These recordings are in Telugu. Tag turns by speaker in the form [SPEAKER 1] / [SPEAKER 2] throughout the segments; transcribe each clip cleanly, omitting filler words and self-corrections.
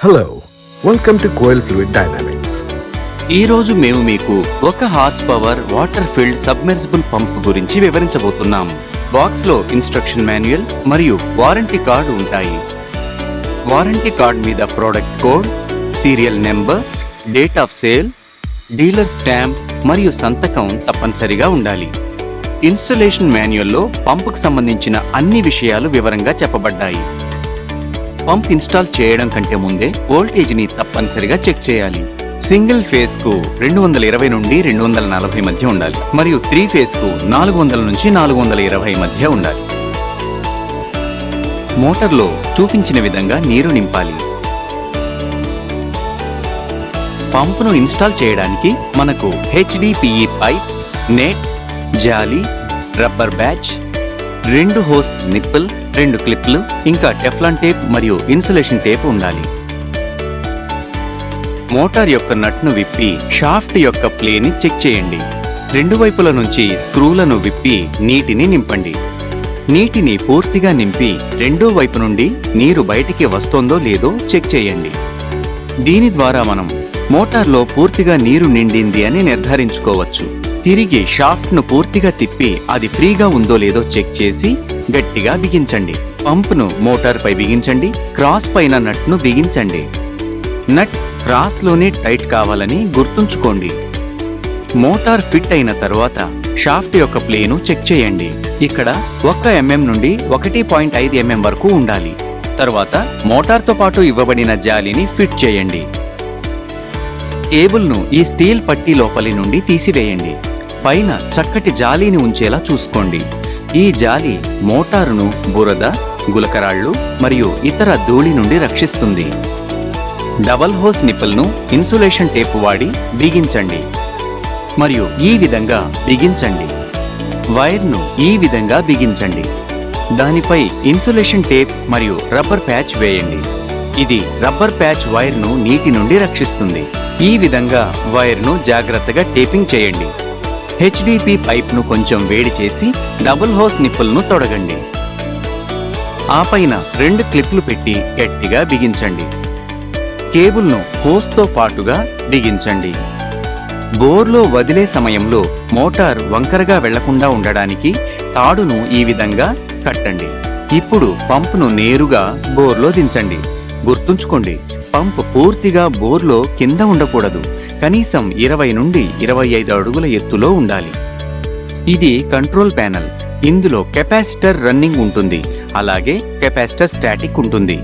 [SPEAKER 1] Hello, welcome to Koil fluid dynamics.
[SPEAKER 2] ఈ రోజు మేము మీకు 1 horse power water filled submersible pump గురించి వివరించబోతున్నాం. బాక్స్ లో ఇన్స్ట్రక్షన్ మాన్యువల్ మరియు వారంటీ కార్డు ఉంటాయి. వారంటీ కార్డ్ మీద product code, serial number, date of sale, dealer stamp మరియు సంతకం తప్పనిసరిగా ఉండాలి. ఇన్స్టలేషన్ మాన్యువల్లో పంపుకు సంబంధించిన అన్ని విషయాలు వివరంగా చెప్పబడ్డాయి. పంప్ ఇన్స్టాల్ చేయడం కంటే ముందే వోల్టేజ్ని తప్పనిసరిగా చెక్ చేయాలి. సింగిల్ ఫేజ్ కు 220 నుండి 240 మధ్య ఉండాలి మరియు 3 ఫేజ్ కు 400 నుంచి 420 మధ్య ఉండాలి. మోటార్లో చూపించిన విధంగా నీరు నింపాలి. పంపును ఇన్స్టాల్ చేయడానికి మనకు HDPE పైప్, నెట్, జాలి, రబ్బర్ బ్యాచ్, 2 హోస్ నిప్పుల్, 2 క్లిప్లు, ఇంకా టెఫ్లాన్ టేప్ మరియు ఇన్సులేషన్ టేప్ ఉండాలి. మోటార్ యొక్క నట్ను విప్పి షాఫ్ట్ యొక్క ప్లేని చెక్ చేయండి. 2 వైపుల నుంచి స్క్రూలను విప్పి నీటిని నింపండి. నీటిని పూర్తిగా నింపి 2వ వైపు నుండి నీరు బయటికి వస్తోందో లేదో చెక్ చేయండి. దీని ద్వారా మనం మోటార్లో పూర్తిగా నీరు నిండింది అని నిర్ధారించుకోవచ్చు. తిరిగి షాఫ్ట్ను పూర్తిగా తిప్పి అది ఫ్రీగా ఉందో లేదో చెక్ చేసి గట్టిగా బిగించండి. పంపును మోటార్పై బిగించండి. క్రాస్ పైన నట్ను బిగించండి. నట్ క్రాస్లోనే టైట్ కావాలని గుర్తుంచుకోండి. మోటార్ ఫిట్ అయిన తర్వాత షాఫ్ట్ యొక్క ప్లేను చెక్ చేయండి. ఇక్కడ 1 mm నుండి 1.5 mm వరకు ఉండాలి. తర్వాత మోటార్తో పాటు ఇవ్వబడిన జాలిని ఫిట్ చేయండి. కేబుల్ను ఈ స్టీల్ పట్టీ లోపలి నుండి తీసివేయండి. పైన చక్కటి జాలీని ఉంచేలా చూసుకోండి. ఈ జాలి మోటారును బురద, గులకరాళ్లు మరియు ఇతర ధూళి నుండి రక్షిస్తుంది. డబల్ హోస్ నిప్పుల్ను ఇన్సులేషన్ టేప్ వాడి బిగించండి మరియు ఈ విధంగా బిగించండి. వైర్ను ఈ విధంగా బిగించండి. దానిపై ఇన్సులేషన్ టేప్ మరియు రబ్బర్ ప్యాచ్ వేయండి. ఇది రబ్బర్ ప్యాచ్ వైర్ను నీటి నుండి రక్షిస్తుంది. ఈ విధంగా వైర్ను జాగ్రత్తగా టేపింగ్ చేయండి. HDPE పైప్ను కొంచెం వేడి చేసి డబుల్ హోస్ నిప్పుల్ను తొడగండి. ఆ పైన 2 క్లిప్లు పెట్టి గట్టిగా బిగించండి. కేబుల్ను హోస్తో పాటుగా బిగించండి. బోర్లో వదిలే సమయంలో మోటార్ వంకరగా వెళ్లకుండా ఉండడానికి తాడును ఈ విధంగా కట్టండి. ఇప్పుడు పంపును నేరుగా బోర్లో దించండి. గుర్తుంచుకోండి, పంప్ పూర్తిగా బోర్లో కింద ఉండకూడదు. కనీసం 20 నుండి 25 అడుగుల ఎత్తులో ఉండాలి. ఇది కంట్రోల్ ప్యానెల్. ఇందులో కెపాసిటర్ రన్నింగ్ ఉంటుంది, అలాగే కెపాసిటర్ స్టాటిక్ ఉంటుంది.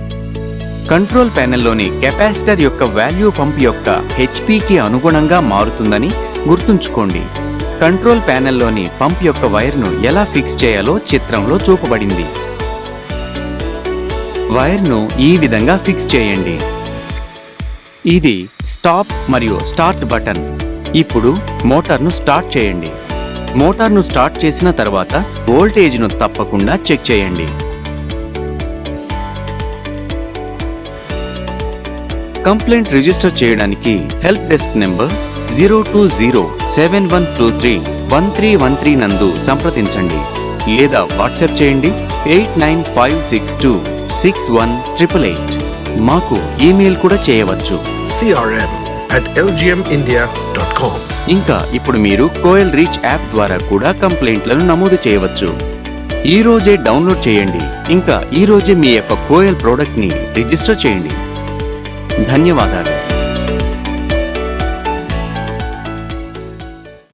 [SPEAKER 2] కంట్రోల్ ప్యానెల్లోని కెపాసిటర్ యొక్క వాల్యూ పంప్ యొక్క HPకి అనుగుణంగా మారుతుందని గుర్తుంచుకోండి. కంట్రోల్ ప్యానెల్లోని పంప్ యొక్క వైర్ను ఎలా ఫిక్స్ చేయాలో చిత్రంలో చూపబడింది. వైర్ను ఈ విధంగా ఫిక్స్ చేయండి. ఇది స్టాప్ మరియు స్టార్ట్ బటన్. ఇప్పుడు మోటార్ను స్టార్ట్ చేయండి. మోటార్ను స్టార్ట్ చేసిన తర్వాత వోల్టేజ్ను తప్పకుండా చెక్ చేయండి. కంప్లైంట్ రిజిస్టర్ చేయడానికి హెల్ప్ డెస్క్ నెంబర్ 02071231313 నందు సంప్రదించండి లేదా వాట్సాప్ చేయండి 89562618888. మాకు ఈమెయిల్ కూడా చేయవచ్చు
[SPEAKER 1] crm@lgmindia.com.
[SPEAKER 2] ఇంకా ఇప్పుడు మీరు కోయల్ రీచ్ యాప్ ద్వారా కూడా కంప్లైంట్లను నమోదు చేయవచ్చు. ఈ రోజే డౌన్లోడ్ చేయండి. ఇంకా ఈ రోజే మీ యొక్క కోయల్ ప్రోడక్ట్ ని రిజిస్టర్ చేయండి. ధన్యవాదాలు.